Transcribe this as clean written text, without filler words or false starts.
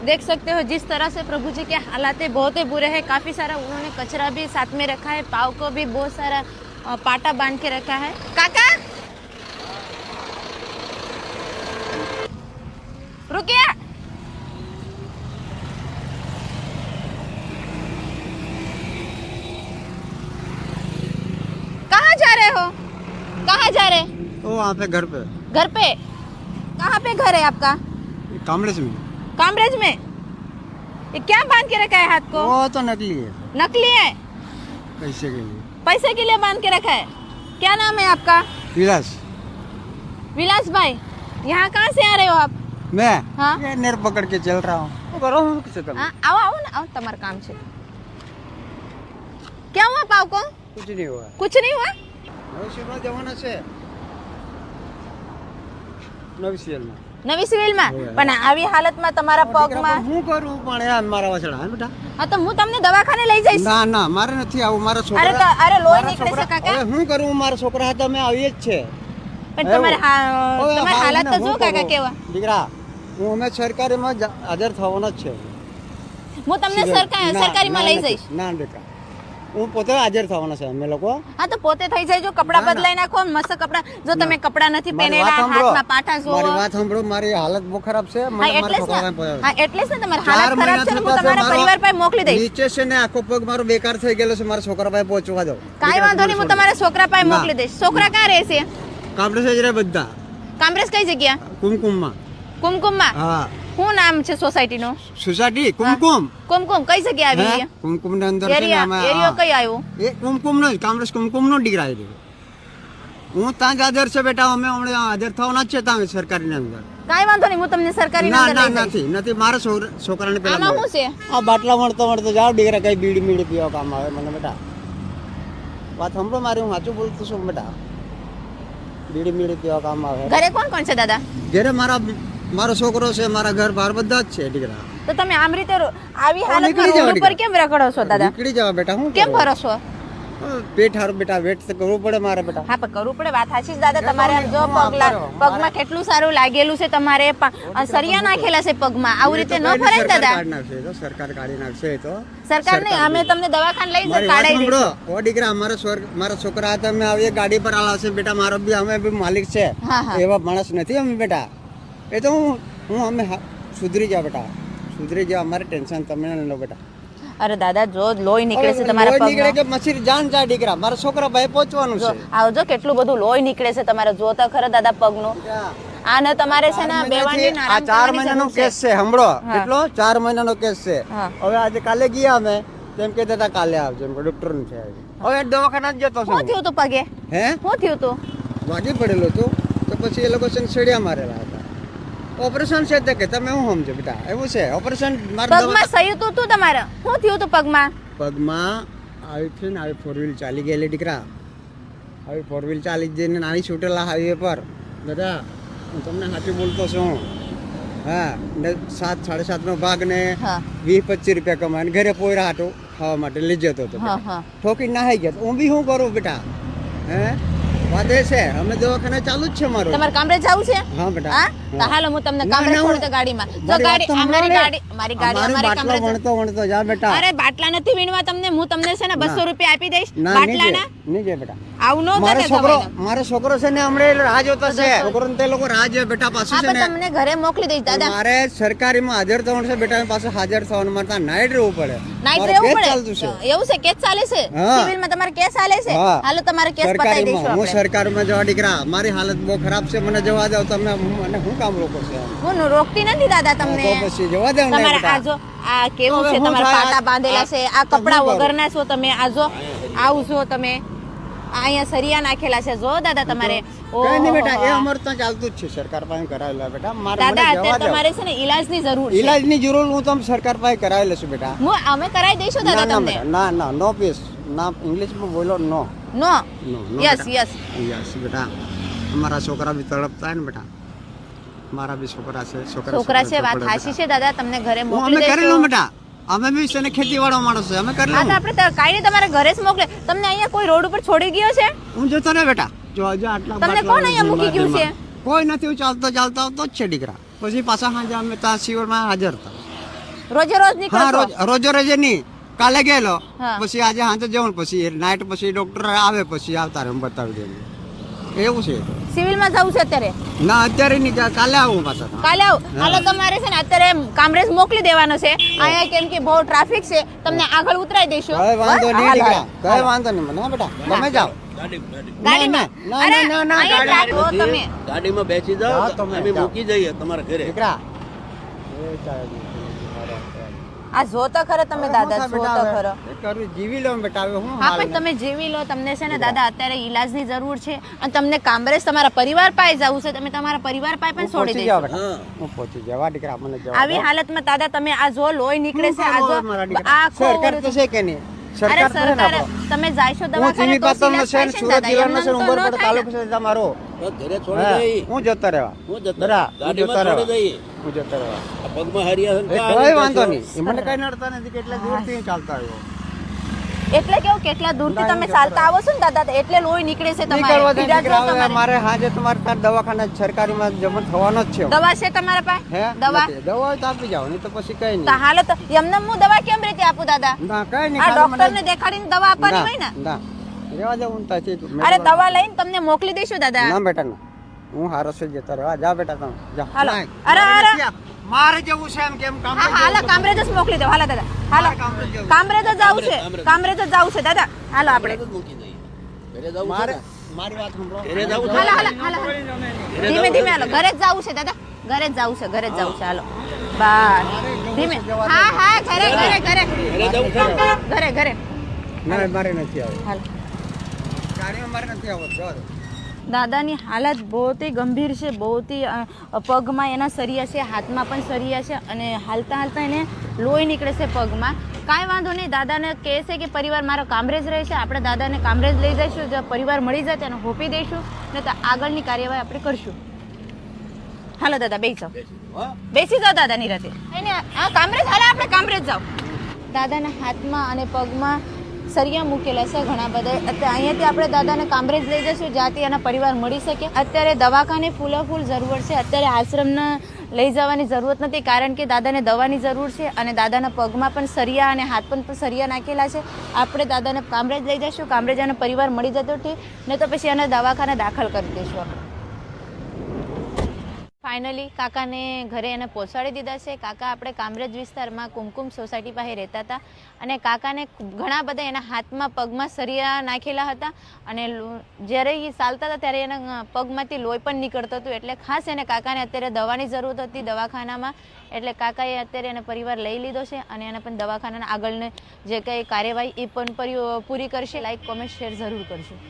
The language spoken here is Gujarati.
देख सकते हो जिस तरह से प्रभु जी के हालात बहुत ही बुरे हैं। काफी सारा उन्होंने कचरा भी साथ में रखा है, पाव को भी बहुत सारा पाटा बांध के रखा है। काका रुकिए, कहाँ जा रहे हो? कहाँ जा रहे? वो वहाँ पे घर पे। घर पे? कहाँ पे घर है आपका? कामरेज में। कामरेज में? ये क्या बांध के रखा है हाथ को? वो तो नकली है। नकली है? पैसे के लिए। पैसे के लिए बांध के रखा है। क्या नाम है आपका? विलास। विलास भाई, यहाँ कहाँ से आ रहे हो आप? मैं हाँ? ये नेर पकड़ के चल रहा हूँ। करो किसे तुम? हाँ, आओ आओ ना, आओ, तुम्हारा काम है। क्या हुआ पाव को? कुछ नहीं हुआ। कुछ नहीं हुआ? નવી જવાના છે નવી સિવિલમાં નવી સિવિલમાં? પણ આવી હાલતમાં તમારા પગમાં હું કરું પણ આ મારા વાસડા હે બેટા હા તો હું તમને દવાખાને લઈ જઈશ. ના ના મારે નથી આવું મારા અરે છોકરા અરે લોહી નીકળે છે કાકા. હવે હું કરું મારા છોકરા હાથે અમે આવીએ જ છે પણ તમારે તમારી હાલત તો જો કાકા કેવા. દીકરા હું અમે સરકારીમાં હાજર થવાનો જ છે. હું તમને સરકારીમાં લઈ જઈશ. ના દીકરા હું પોતે હાજર થવાનો છે અમે લોકો. હા તો પોતે થઈ જાય, જો કપડા બદલાઈ નાખો, મસ્ત કપડા. જો તમે કપડા નથી પહેરેલા, હાથમાં પાટા જો. મારી વાત સાંભળો, મારી હાલત બહુ ખરાબ છે. મને મારા છોકરાને પડાવે. હા એટલે જ ને તમારી હાલત ખરાબ છે. હું તમારા પરિવાર પાસે મોકલી દઈશ. નીચે છે ને આખો પગ મારો બેકાર થઈ ગયેલો છે. મારા છોકરા પાસે પહોંચવા દો. કાઈ વાંધો નહીં, હું તમારા છોકરા પાસે મોકલી દઈશ. છોકરા ક્યાં રહે છે? કામરેજ જ રહે બધા. કામરેજ કઈ જગ્યા? કુમકુમમાં. કુમકુમમાં? હા. શું નામ છે સોસાયટીનું? સોસાયટી કુમકુમ. કુમકુમ કઈ જગ્યા આવી છે? કુમકુમ ની અંદર છે ને અમે એરિયો કઈ આવ્યો? એ કુમકુમ નો કામરેજ કુમકુમ નો દીકરા છે. હું ત્યાં જ હાજર છે બેટા. અમે હમણાં હાજર થવાના જ છે ત્યાં સરકારી ની અંદર. કાઈ વાંધો નહીં, હું તમને સરકારી ના અંદર ના લઈ જઈશ. નથી મારા છોકરાને પેલા આમાં શું છે? આ બાટલા વણતો જાવ દીકરા કઈ બીડી મીડી પીવા કામ આવે મને બેટા. વાત સાંભળો મારી, હું સાચું બોલતો છું બેટા. બીડી મીડી પીવા કામ આવે. ઘરે કોણ કોણ છે દાદા? ઘરે મારો છોકરો છે, મારા ઘર બહાર બધા જ છે દીકરા. તો તમે આમ રીતે આવી હાલતમાં રોડ ઉપર કેમ રખડો છો દાદા? નીકળી જાવ બેટા. હું કેમ ભરો છો? પેટ હારું બેટા, વેટ તો કરવું પડે મારે બેટા. હા પણ કરવું પડે, વાત સાચી દાદા. તમારે જો પગમાં કેટલું સારું લાગેલું છે. તમારે સરિયા નાખેલા છે પગમાં. આવું રીતે ન ફરાય દાદા. સરકાર કાઢી નાખશે તો. સરકાર નહીં, અમે તમને દવાખાને લઈ જઈ કાઢાઈ દઈશું. ઓ દીકરા, મારા છોકરા હાથે અમે આવીએ ગાડી પર આલાશે બેટા. મારો બી અમે બી માલિક છે, એવા માણસ નથી અમે બેટા. એ તો હું અમે સુધરી જાવ બેટા, સુધરી જાવ. અમારે ટેન્શન તમે ન લો બેટા. અરે દાદા જો લોહી નીકળે છે તમારા પગમાં. નીકળે કે મસીર જાન જાય દીકરા. મારા છોકરા ભાઈ પહોંચવાનું છે. આવજો, કેટલું બધું લોહી નીકળે છે તમારે. જોતા ખરા દાદા પગનું. આને તમારે છે ને બેવાની આ 4 મહિનાનો કેસ છે. સાંભળો, કેટલો 4 મહિનાનો કેસ છે. હવે આજે કાલે ગયા અમે, તેમ કહેતા હતા કાલે આવજો, ડોક્ટર નું છે. હવે દવાખાના જ જતો છું. શું થયું તું પગે? હે શું થયું તું? વાગી પડેલો તો પછી એ લોકો સળિયા મારેલા હતા. ઓપરેશન છે તે કે તમે હું સમજો બેટા. એવું છે ઓપરેશન. પગમાં સહી તું તમારે શું થયું તું પગમાં? આવી છે ને આવી 4 વ્હીલ ચાલી ગયેલી દીકરા. આવી 4 વ્હીલ ચાલી જઈને નાની છૂટેલા હાઈવે પર દાદા. હું તમને સાચું બોલતો છું. હા, ને 7-7.5 નો ભાગ ને 20-25 રૂપિયા કમાઈને ઘરે પોયરા હાટો ખાવા માટે લઈ જતો હતો. ઠોકી નાહી ગયા. હું બી શું કરું બેટા? હે વાત એ છે, અમે દવાખાને ચાલુ જ છે મારું. તમારે કામરેજ જવું છે? હા બેટા. હા તો હાલો, હું તમને કામરેજ છોડી દઉં ગાડીમાં. જો ગાડી અમારી ગાડી અમારે કામરેજ. વણતો જા બેટા. અરે બાટલા નથી વીણવા તમને. હું તમને છે ને 200 રૂપિયા આપી દઈશ બાટલાના. નહીં જાય બેટા. આવું ન કરે. મારો છોકરો છે ને હમણે રાહ જોતો છે. છોકરો ને તે લોકો રાહ જોવે બેટા. પાછું છે ને તમને ઘરે મોકલી દઈશ દાદા. મારે સરકારીમાં હાજર થવાનું છે બેટા. પાસે હાજર થવાનું મારે નાઈટ રહેવું પડે. નાઈટ રહેવું પડે. એવું છે? કેસ ચાલે છે સિવિલમાં? તમારે કેસ ચાલે છે? હાલો તમારે કેસ બતાવી દઈશું આપણે. સરકારમાં જવા દીકરા. મારી હાલત બહુ ખરાબ છે. મને જવા દો તમે. મને શું કામ રોકો છો? હું રોકતી નથી દાદા તમને. તો પછી જવા દો ને તમારે આજો આ કેવું છે? તમારા પાટા બાંધેલા છે. આ કપડા વગરના છો તમે. આજો આવું છો તમે. અહીંયા સરિયા નાખેલા છે. જો દાદા તમારે કઈ નહીં બેટા. એ અમાર તો ચાલતું જ છે. સરકાર પાસે કરાવેલા બેટા. દાદા અત્યારે તમારે છે ને ઈલાજની જરૂર છે. ઈલાજની જરૂર હું તમને સરકાર પાસે કરાવી લેશું બેટા. અમે કરાવી દઈશું દાદા તમને. ના નો પીસ ના. ઇંગ્લિશમાં બોલો નો. નો યસ યસ યસ બેટા. અમારા છોકરા બી તડપતા ને બેટા. મારા બી છોકરા છે. છોકરા છે. વાત સાચી છે દાદા. તમને ઘરે મોકલી દઈશું. અમે કરી લો બેટા. અમે બી છે ને ખેતીવાળો માણસ છે. અમે કરી લો. આપણે કાઈ તમારે ઘરે જ મોકલે. તમને અહીંયા કોઈ રોડ ઉપર છોડી ગયો છે? હું જતો રે બેટા. જો આજે આટલા તમને કોણ અહીંયા મૂકી ગયું છે? કોઈ નથી. હું ચાલતો આવતો જ છે દીકરા. પછી પાછા સાંજે અમે ત્યાં સિવરમાં હાજર હતા. રોજે રોજ હા નીકળો રોજો રોજે નહીં કાલે ગયેલો હા. પછી આજે હાંજે જવું પછી નાઇટ પછી ડોક્ટર આવે પછી આવતા રહે બતાવી દે એવું છે સિવિલમાં જવું છે અત્યારે ના અત્યારે નહીં કાલે આવું પાછા કાલે આવો હાલો તમારે છે ને અત્યારે કામરેજ મોકલી દેવાનો છે અહીંયા કેમ કે બહુ ટ્રાફિક છે તમને આગળ ઉતરાઈ દઈશું કઈ વાંધો નહીં હાલો, દીકરા હાલો. કઈ વાંધો નહીં મને હા બેટા તમે જાઓ ગાડીમાં ના, અરે ના, ના, અહીંયા ગાડી- રાખો તમે ગાડીમાં બેસી જાઓ હા, તમે અમે જાઓ. મૂકી જઈએ તમારા ઘરે દીકરા આ જો તો ખરો તમે દાદા જો તો ખરો કરું જીવી લો બેટા હવે હું હા પણ તમે જીવી લો તમને છે ને દાદા અત્યારે ઈલાજની જરૂર છે અને તમને કામરેજ તમારા પરિવાર પાસે જવું છે તમે તમારા પરિવાર પાસે પણ છોડી પહોંચી જાઓ દેશો બેટા હા. હું પહોંચી જવા દીકરા મને જવા આવી હાલતમાં દાદા તમે આ જો લોહી નીકળે છે આ જો આખો સરકાર તો છે કે નહીં અરે સરકાર તો છે ને સરકાર આપણો. તમે જાયશો હું દવાખાને તો જીવી પાતળનો ઈલાજ છે થાય ને છે ને સુરત દાદા. જિલ્લાનો છે ને એમ નામ તો ન ઉંબરપાડા થાય ને. તાલુકો છે તમારો તો ઘરે હા, છોડી દઈ હું જતો રહેવા હું જતો બરા, હું ગાડીમાં જતો છોડી રહેવા. દઈએ હું જતો રહેવા આ પગમાં હરિયા એ કઈ વાંધો નહીં એ મને કઈ નડતા નથી કે એટલે દૂરથી ચાલતા આવ્યો એટલે કેવું કેટલા દૂરથી તમે ચાલતા આવો છો ને દાદા એટલે લોહી નીકળે છે નીકળવા તમારે દે પીડા દીકરા, જો હવે તમારે. મારે હાજે તમારે ત્યાં દવાખાના સરકારીમાં જમણ થવાનો જ છે દવા છે તમારા પાસે હે દવા નથી. દવા હોય તો આપી જાઓ નહીં તો પછી કઈ તો નહીં હાલત એમને હું દવા કેમ રીતે આપું દાદા ના કઈ નહીં આ ખાલી મને- ડોક્ટર ને દેખાડીને દવા આપવાની હોય ને ના રેવા દે હું ત્યાંથી અરે દવા લઈને તમને મોકલી દઈશું દાદા ના બેટા ના હું હારો છે જતા રહેવા જા બેટા તમે જા હાલો. ના. અરે, અરે. મારે જવું છે એમ કેમ કામ હા હા હાલો કામરેજ જ મોકલી દો હાલો દાદા હાલો કામરેજ જવું. કામરેજ જ જવું છે કામરેજ જ જવું છે દાદા હાલો આપણે મૂકી દઈએ ઘરે જવું મારે છે મારી વાત સાંભળો ઘરે જવું છે હાલો હાલો હાલો ધીમે ધીમે હાલો ઘરે જ જવું છે દાદા ઘરે જ જવું છે ઘરે જ જવું છે હાલો બસ ધીમે હા હા ઘરે ઘરે ઘરે ઘરે જવું છે ઘરે ઘરે ના મારે નથી આવે હાલો ગાડીમાં મારે નથી આવત જવા દો દાદાની હાલત બહુથી ગંભીર છે બહુથી પગમાં એના સરિયા છે હાથમાં પણ સરિયા છે અને હાલતા હાલતા એને લોહી નીકળે છે પગમાં કાંઈ વાંધો નહીં દાદાને કહે છે કે પરિવાર મારો કામરેજ રહે છે આપણે દાદાને કામરેજ લઈ જઈશું જો પરિવાર મળી જાય તેને હોપી દઈશું ને તો આગળની કાર્યવાહી આપણે કરશું હાલો દાદા બેસી જાઓ હા બેસી જાઓ દાદાની રાતે એને આ કામરેજ હાલે આપણે કામરેજ જાઓ દાદાના હાથમાં અને પગમાં સરિયા મૂકેલા છે ઘણા બધા અત્યારે અહીંયાથી આપણે દાદાને કામરેજ લઈ જઈશું જ્યાંથી એના પરિવાર મળી શકે અત્યારે દવાખાને ફૂલો ફૂલ જરૂર છે અત્યારે આશ્રમને લઈ જવાની જરૂરત નથી કારણ કે દાદાને દવાની જરૂર છે અને દાદાના પગમાં પણ સરિયા અને હાથ પણ સરિયા નાખેલા છે આપણે દાદાને કામરેજ લઈ જઈશું કામરેજ અને પરિવાર મળી જતો ઠીક ને તો પછી એને દવાખાને દાખલ કરી દઈશું આપણે ફાઇનલી કાકાને ઘરે એને પહોંચાડી દીધા છે કાકા આપણે કામરેજ વિસ્તારમાં કુમકુમ સોસાયટી પાસે રહેતા હતા અને કાકાને ઘણા બધા એના હાથમાં પગમાં સરિયા નાખેલા હતા અને જ્યારે એ ચાલતા હતા ત્યારે એના પગમાંથી લોહી પણ નીકળતું હતું એટલે ખાસ એને કાકાને અત્યારે દવાની જરૂર હતી દવાખાનામાં એટલે કાકાએ અત્યારે એને પરિવાર લઈ લીધો છે અને એને પણ દવાખાનાના આગળને જે કંઈ કાર્યવાહી એ પણ પૂરી કરશે લાઈક કોમેન્ટ શેર જરૂર કરજો